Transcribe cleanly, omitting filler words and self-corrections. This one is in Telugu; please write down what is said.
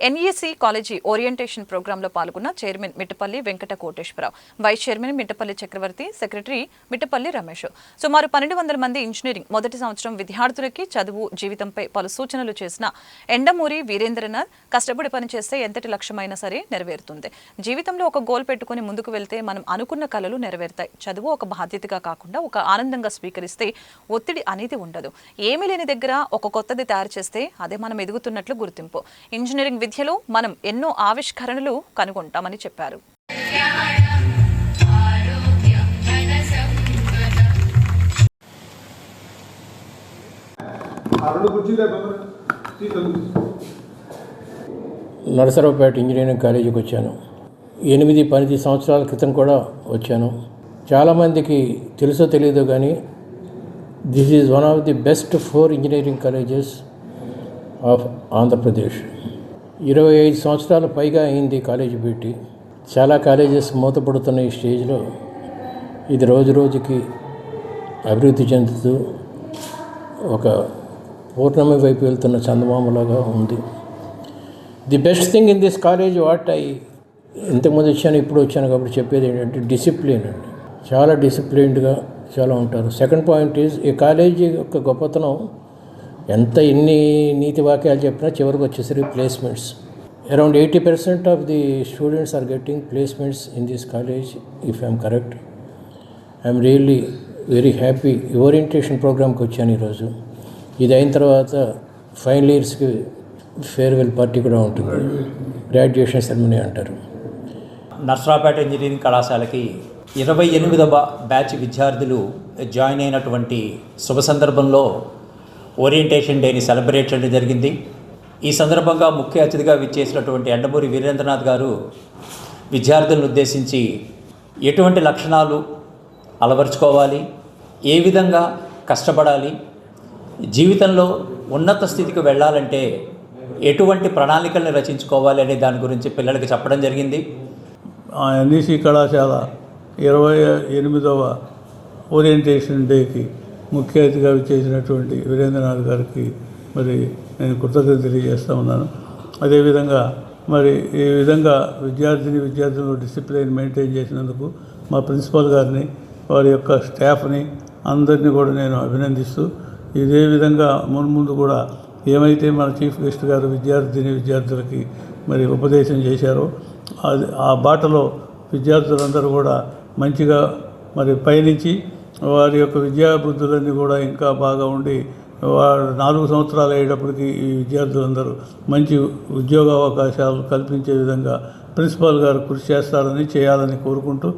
ఎన్ఈసీ కాలేజీ ఓరియంటేషన్ ప్రోగ్రాంలో పాల్గొన్న chairman Mittapalli Venkata Koteswararao, vice chairman Mittapalli Chakravarthi, secretary Mittapalli Ramesh. సుమారు 1200 మంది ఇంజనీరింగ్ మొదటి సంవత్సరం విద్యార్థులకి చదువు జీవితంపై పలు సూచనలు చేసిన ఎండమూరి వీరేంద్రనాథ్, కష్టపడి పనిచేస్తే ఎంతటి లక్ష్యమైనా సరే నెరవేరుతుంది. జీవితంలో ఒక గోల్ పెట్టుకుని ముందుకు వెళ్తే మనం అనుకున్న కలలు నెరవేరుతాయి. చదువు ఒక బాధ్యతగా కాకుండా ఒక ఆనందంగా స్వీకరిస్తే ఒత్తిడి అనేది ఉండదు. ఏమీ లేని దగ్గర ఒక కొత్తది తయారు చేస్తే అదే మనం ఎదుగుతున్నట్లు గుర్తింపు. ఇంజనీరింగ్ విద్యలో మనం ఎన్నో ఆవిష్కరణలు కనుగొంటామని చెప్పారు. నరసరావుపేట ఇంజనీరింగ్ కాలేజీకి వచ్చాను. 8-10 సంవత్సరాల క్రితం కూడా వచ్చాను. చాలామందికి తెలుసో తెలియదో కానీ this is one of the best 4 engineering colleges of Andhra Pradesh. 25 సంవత్సరాల పైగా అయింది కాలేజీ పెట్టి. చాలా కాలేజెస్ మూతపడుతున్న ఈ స్టేజ్లో ఇది రోజు రోజుకి అభివృద్ధి చెందుతూ ఒక పూర్ణమి వైపు వెళ్తున్న చందమామలాగా ఉంది. The best thing in this college what ఇంతకుముందు వచ్చాను, ఇప్పుడు వచ్చాను కాబట్టి చెప్పేది ఏంటంటే డిసిప్లిన్ అండి. చాలా డిసిప్లిన్డ్గా చాలా ఉంటారు. సెకండ్ పాయింట్ ఈజ్ ఈ కాలేజీ యొక్క గొప్పతనం ఎంత ఎన్ని నీతి వాక్యాలు చెప్పినా చివరికి వచ్చేసరికి placements. Around 80% of the students are getting placements in this college if I'm correct. I'm really very happy. Orientation ప్రోగ్రామ్కి వచ్చాను ఈరోజు. ఇది అయిన తర్వాత ఫైనల్ ఇయర్స్కి ఫేర్వెల్ పార్టీ కూడా ఉంటుంది, గ్రాడ్యుయేషన్ సెరమనీ అంటారు. నర్సరావుపేట ఇంజనీరింగ్ కళాశాలకి 28వ బ్యాచ్ విద్యార్థులు జాయిన్ అయినటువంటి శుభ సందర్భంలో ఓరియంటేషన్ డేని సెలబ్రేట్ చేయడం జరిగింది. ఈ సందర్భంగా ముఖ్య అతిథిగా విచ్చేసినటువంటి ఎండమూరి వీరేంద్రనాథ్ గారు విద్యార్థులను ఉద్దేశించి ఎటువంటి లక్షణాలు అలవర్చుకోవాలి, ఏ విధంగా కష్టపడాలి, జీవితంలో ఉన్నత స్థితికి వెళ్ళాలంటే ఎటువంటి ప్రణాళికలను రచించుకోవాలి అనే దాని గురించి పిల్లలకి చెప్పడం జరిగింది. ఎన్ఈసీ కళాశాల 28వ ఓరియంటేషన్ డేకి ముఖ్య అతిథిగా చేసినటువంటి వీరేంద్రనాథ్ గారికి మరి నేను కృతజ్ఞత తెలియజేస్తూ ఉన్నాను. అదేవిధంగా మరి ఈ విధంగా విద్యార్థులు డిసిప్లిన్ మెయింటైన్ చేసినందుకు మా ప్రిన్సిపాల్ గారిని, వారి యొక్క స్టాఫ్ని అందరినీ కూడా నేను అభినందిస్తూ, ఇదే విధంగా ముందు కూడా ఏమైతే మన చీఫ్ గెస్ట్ గారు విద్యార్థులకి మరి ఉపదేశం చేశారో ఆ బాటలో విద్యార్థులందరూ కూడా మంచిగా మరి పయనించి వారి యొక్క విద్యాబుద్ధులన్నీ కూడా ఇంకా బాగా ఉండి వారు 4 సంవత్సరాలు అయ్యేటప్పటికి ఈ విద్యార్థులందరూ మంచి ఉద్యోగ అవకాశాలు కల్పించే విధంగా ప్రిన్సిపాల్ గారు కృషి చేయాలని కోరుకుంటూ